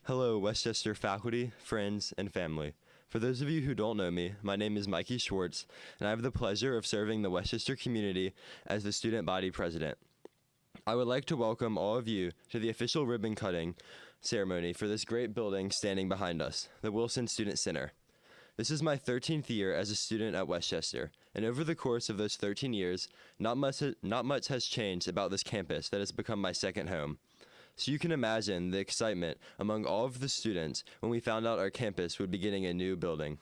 Hello, Westchester faculty, friends, and family. For those of you who don't know me, my name is Mikey Schwartz, and I have the pleasure of serving the Westchester community as the student body president. I would like to welcome all of you to the official ribbon cutting ceremony for this great building standing behind us, the Wilson Student Center. This is my 13th year as a student at Westchester, and over the course of those 13 years, not much has changed about this campus that has become my second home. So you can imagine the excitement among all of the students when we found out our campus would be getting a new building.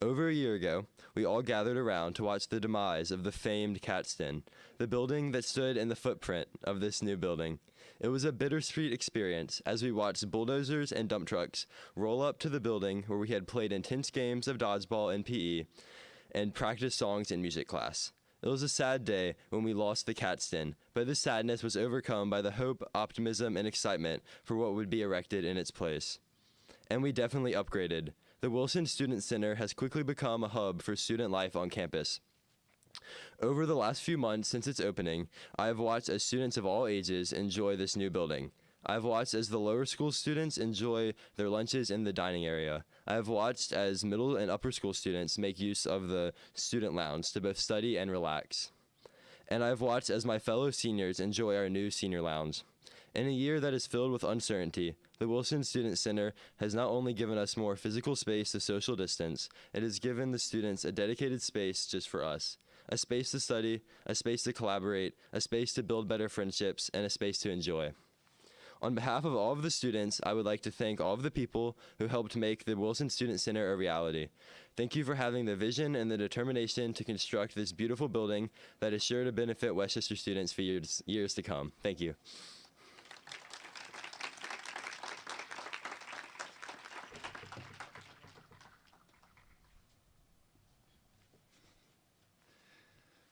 Over a year ago, we all gathered around to watch the demise of the famed Cat's Den, the building that stood in the footprint of this new building. It was a bittersweet experience as we watched bulldozers and dump trucks roll up to the building where we had played intense games of dodgeball and PE and practiced songs in music class. It was a sad day when we lost the Cat's Den, but this sadness was overcome by the hope, optimism, and excitement for what would be erected in its place. And we definitely upgraded. The Wilson Student Center has quickly become a hub for student life on campus. Over the last few months since its opening, I have watched as students of all ages enjoy this new building. I have watched as the lower school students enjoy their lunches in the dining area. I have watched as middle and upper school students make use of the student lounge to both study and relax. And I have watched as my fellow seniors enjoy our new senior lounge. In a year that is filled with uncertainty, the Wilson Student Center has not only given us more physical space to social distance, it has given the students a dedicated space just for us. A space to study, a space to collaborate, a space to build better friendships, and a space to enjoy. On behalf of all of the students, I would like to thank all of the people who helped make the Wilson Student Center a reality. Thank you for having the vision and the determination to construct this beautiful building that is sure to benefit Westchester students for years to come. Thank you.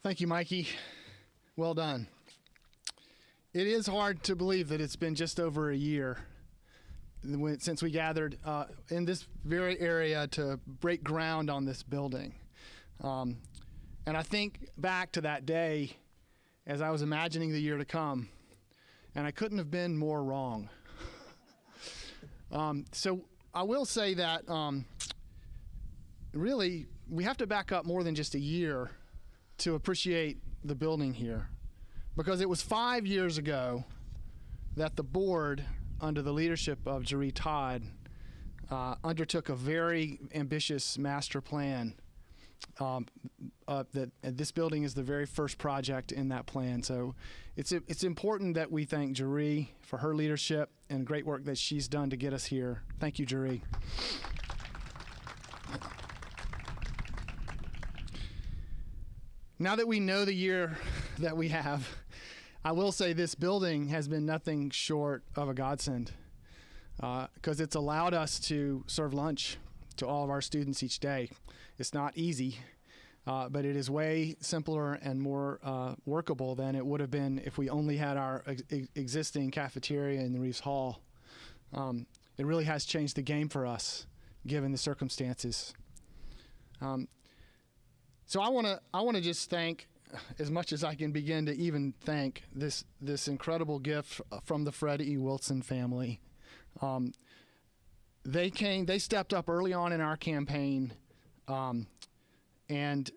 Thank you, Mikey. Well done. It is hard to believe that it's been just over a year since we gathered in this very area to break ground on this building. And I think back to that day as I was imagining the year to come, and I couldn't have been more wrong. So I will say that really we have to back up more than just a year to appreciate the building here. Because it was 5 years ago that the board, under the leadership of Jeree Todd, undertook a very ambitious master plan. That this building is the very first project in that plan. So it's important that we thank Jeree for her leadership and great work that she's done to get us here. Thank you, Jeree. Now that we know the year that we have, I will say this building has been nothing short of a godsend because it's allowed us to serve lunch to all of our students each day. It's not easy, but it is way simpler and more workable than it would have been if we only had our existing cafeteria in the Reeves Hall. It really has changed the game for us, given the circumstances. So I want to just thank, as much as I can begin to even thank, this incredible gift from the Fred E. Wilson family. They stepped up early on in our campaign and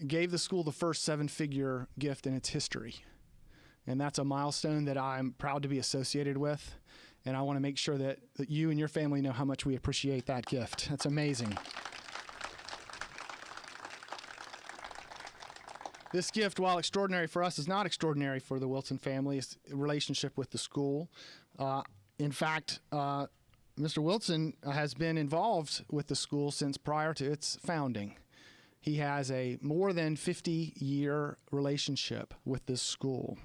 gave the school the first seven-figure gift in its history. And that's a milestone that I'm proud to be associated with. And I want to make sure that you and your family know how much we appreciate that gift. That's amazing. This gift, while extraordinary for us, is not extraordinary for the Wilson family's relationship with the school. In fact, Mr. Wilson has been involved with the school since prior to its founding. He has a more than 50-year relationship with this school.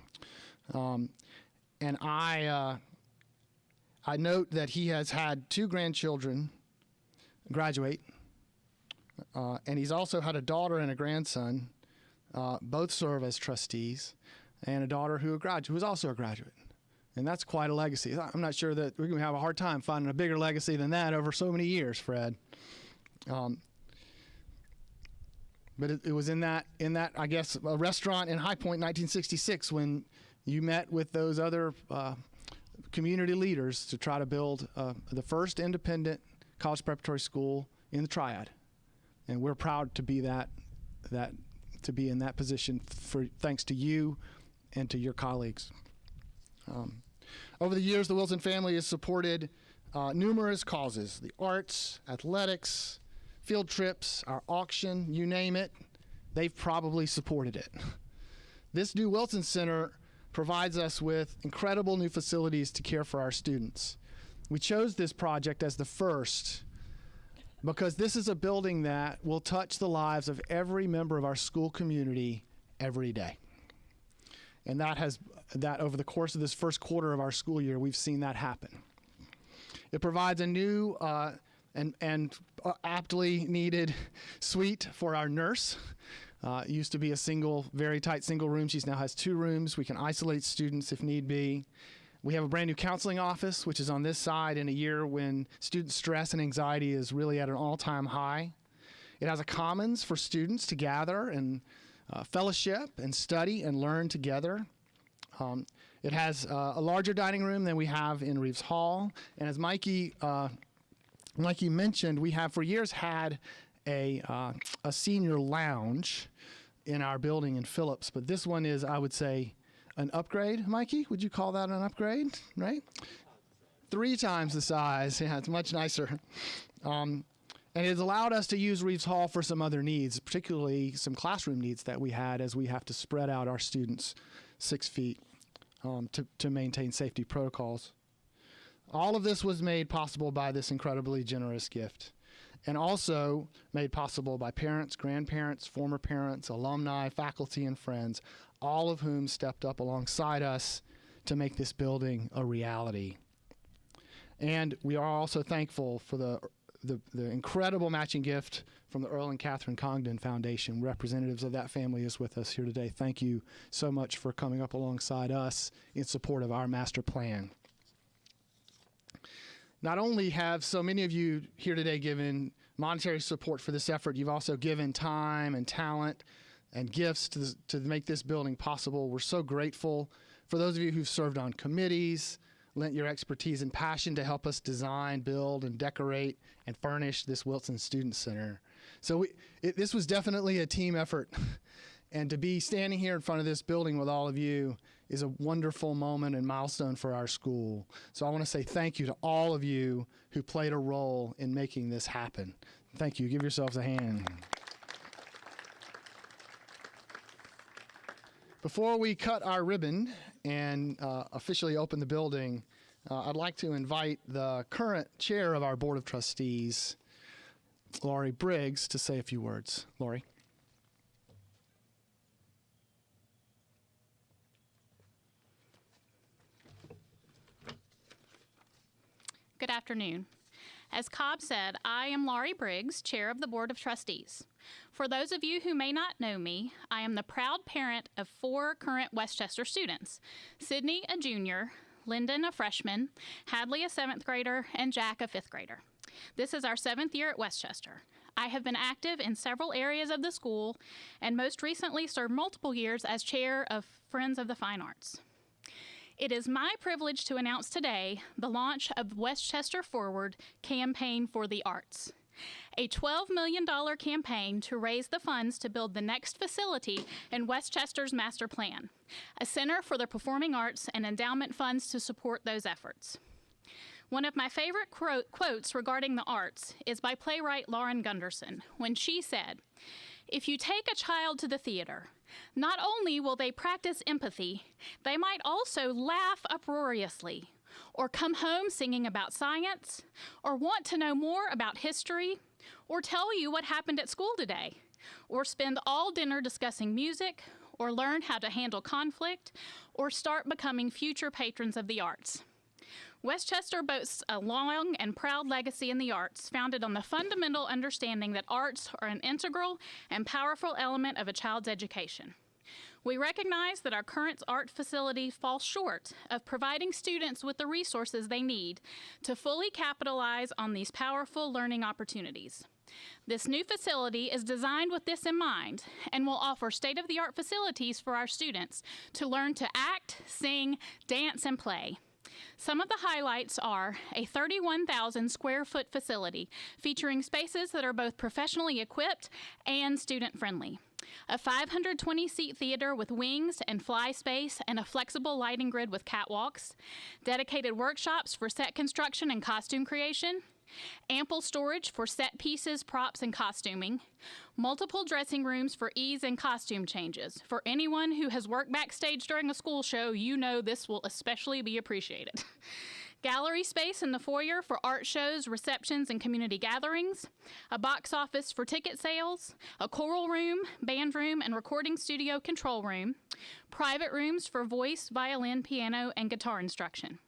And I note that he has had 2 grandchildren graduate, and he's also had a daughter and a grandson. Both serve as trustees, and a daughter who was also a graduate. And that's quite a legacy. I'm not sure that we're going to have a hard time finding a bigger legacy than that over so many years, Fred. But it was in that I guess, a restaurant in High Point, 1966, when you met with those other community leaders to try to build the first independent college preparatory school in the Triad. And we're proud to be to be in that position thanks to you and to your colleagues. Over the years, the Wilson family has supported numerous causes: the arts, athletics, field trips, our auction, you name it, they've probably supported it. This new Wilson Center provides us with incredible new facilities to care for our students. We chose this project as the first because this is a building that will touch the lives of every member of our school community every day. And that over the course of this first quarter of our school year, we've seen that happen. It provides a new and aptly needed suite for our nurse. It used to be a very tight single room. She now has 2 rooms. We can isolate students if need be. We have a brand new counseling office, which is on this side in a year when student stress and anxiety is really at an all-time high. It has a commons for students to gather and fellowship and study and learn together. It has a larger dining room than we have in Reeves Hall. And as Mikey mentioned, we have for years had a senior lounge in our building in Phillips, but this one is, I would say, an upgrade. Mikey, would you call that an upgrade, right? 3 times the size. Yeah, it's much nicer. And it has allowed us to use Reeves Hall for some other needs, particularly some classroom needs that we had as we have to spread out our students 6 feet to maintain safety protocols. All of this was made possible by this incredibly generous gift, and also made possible by parents, grandparents, former parents, alumni, faculty, and friends, all of whom stepped up alongside us to make this building a reality. And we are also thankful for the incredible matching gift from the Earl and Catherine Congdon Foundation. Representatives of that family is with us here today. Thank you so much for coming up alongside us in support of our master plan. Not only have so many of you here today given monetary support for this effort, you've also given time and talent and gifts to make this building possible. We're so grateful for those of you who've served on committees, lent your expertise and passion to help us design, build, and decorate and furnish this Wilson Student Center. So this was definitely a team effort. And to be standing here in front of this building with all of you is a wonderful moment and milestone for our school. So I want to say thank you to all of you who played a role in making this happen. Thank you. Give yourselves a hand. Before we cut our ribbon and officially open the building, I'd like to invite the current chair of our Board of Trustees, Laurie Briggs, to say a few words. Laurie. Good afternoon. As Cobb said, I am Laurie Briggs, Chair of the Board of Trustees. For those of you who may not know me, I am the proud parent of 4 current Westchester students: Sydney, a junior, Lyndon, a freshman, Hadley, a 7th grader, and Jack, a 5th grader. This is our 7th year at Westchester. I have been active in several areas of the school and most recently served multiple years as chair of Friends of the Fine Arts. It is my privilege to announce today the launch of the Westchester Forward Campaign for the Arts, a $12 million campaign to raise the funds to build the next facility in Westchester's master plan, a center for the performing arts and endowment funds to support those efforts. One of my favorite quotes regarding the arts is by playwright Lauren Gunderson, when she said, "If you take a child to the theater, not only will they practice empathy, they might also laugh uproariously, or come home singing about science, or want to know more about history, or tell you what happened at school today, or spend all dinner discussing music, or learn how to handle conflict, or start becoming future patrons of the arts." Westchester boasts a long and proud legacy in the arts, founded on the fundamental understanding that arts are an integral and powerful element of a child's education. We recognize that our current art facility falls short of providing students with the resources they need to fully capitalize on these powerful learning opportunities. This new facility is designed with this in mind and will offer state-of-the-art facilities for our students to learn to act, sing, dance, and play. Some of the highlights are a 31,000 square foot facility featuring spaces that are both professionally equipped and student friendly. A 520 seat theater with wings and fly space and a flexible lighting grid with catwalks. Dedicated workshops for set construction and costume creation. Ample storage for set pieces, props, and costuming. Multiple dressing rooms for ease and costume changes. For anyone who has worked backstage during a school show, you know this will especially be appreciated. Gallery space in the foyer for art shows, receptions, and community gatherings. A box office for ticket sales. A choral room, band room, and recording studio control room. Private rooms for voice, violin, piano, and guitar instruction.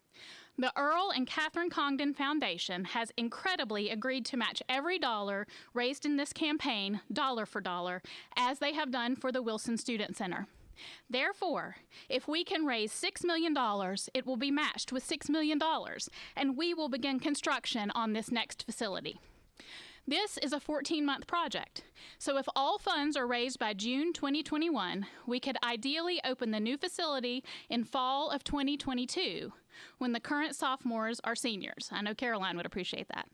The Earl and Catherine Congdon Foundation has incredibly agreed to match every dollar raised in this campaign, dollar for dollar, as they have done for the Wilson Student Center. Therefore, if we can raise $6 million, it will be matched with $6 million, and we will begin construction on this next facility. This is a 14-month project, so if all funds are raised by June 2021, we could ideally open the new facility in fall of 2022, when the current sophomores are seniors. I know Caroline would appreciate that.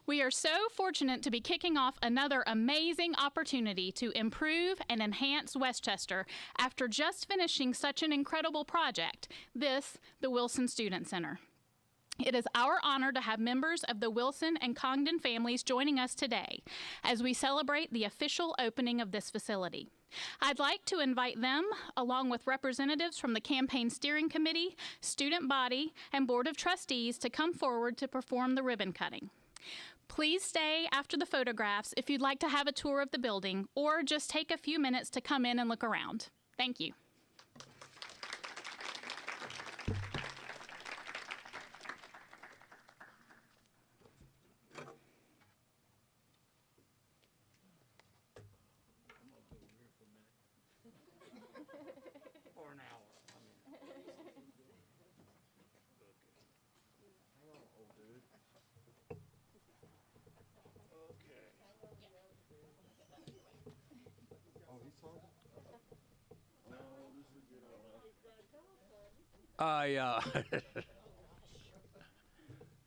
We are so fortunate to be kicking off another amazing opportunity to improve and enhance Westchester after just finishing such an incredible project, the Wilson Student Center. It is our honor to have members of the Wilson and Congdon families joining us today as we celebrate the official opening of this facility. I'd like to invite them, along with representatives from the Campaign Steering Committee, Student Body, and Board of Trustees, to come forward to perform the ribbon cutting. Please stay after the photographs if you'd like to have a tour of the building, or just take a few minutes to come in and look around. Thank you.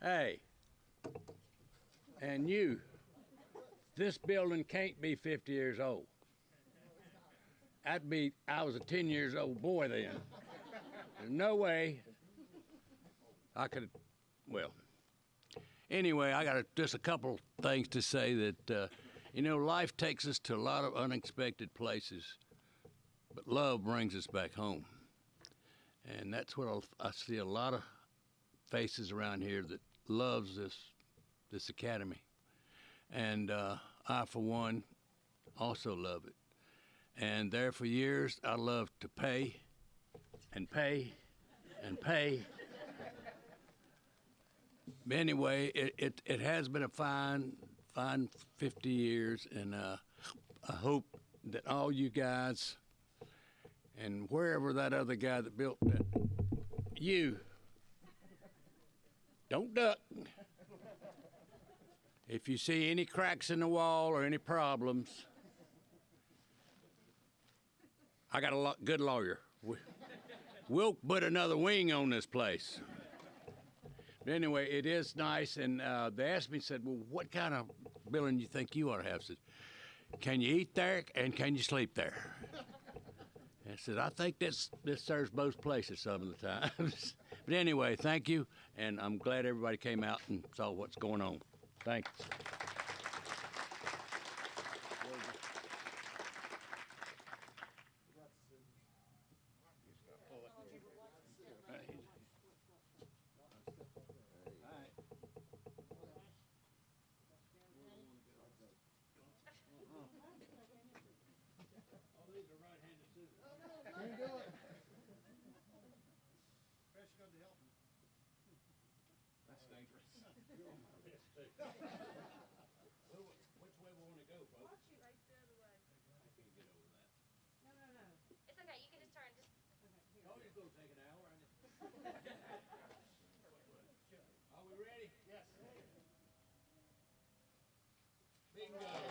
Hey, and you, this building can't be 50 years old. I was a 10 years old boy then. There's no way I could, well, anyway, I got just a couple things to say that, life takes us to a lot of unexpected places, but love brings us back home. And that's what I see a lot of faces around here that loves this academy. And I, for one, also love it. And there for years, I loved to pay and pay and pay. But anyway, it has been a fine 50 years, and I hope that all you guys and wherever that other guy that built that, you, don't duck. If you see any cracks in the wall or any problems, I got a good lawyer. We'll put another wing on this place. But anyway, it is nice, and they asked me, said, well, what kind of building do you think you ought to have? I said, can you eat there and can you sleep there? I said, I think this serves both places some of the times. But anyway, thank you, and I'm glad everybody came out and saw what's going on. Thanks. Bingo.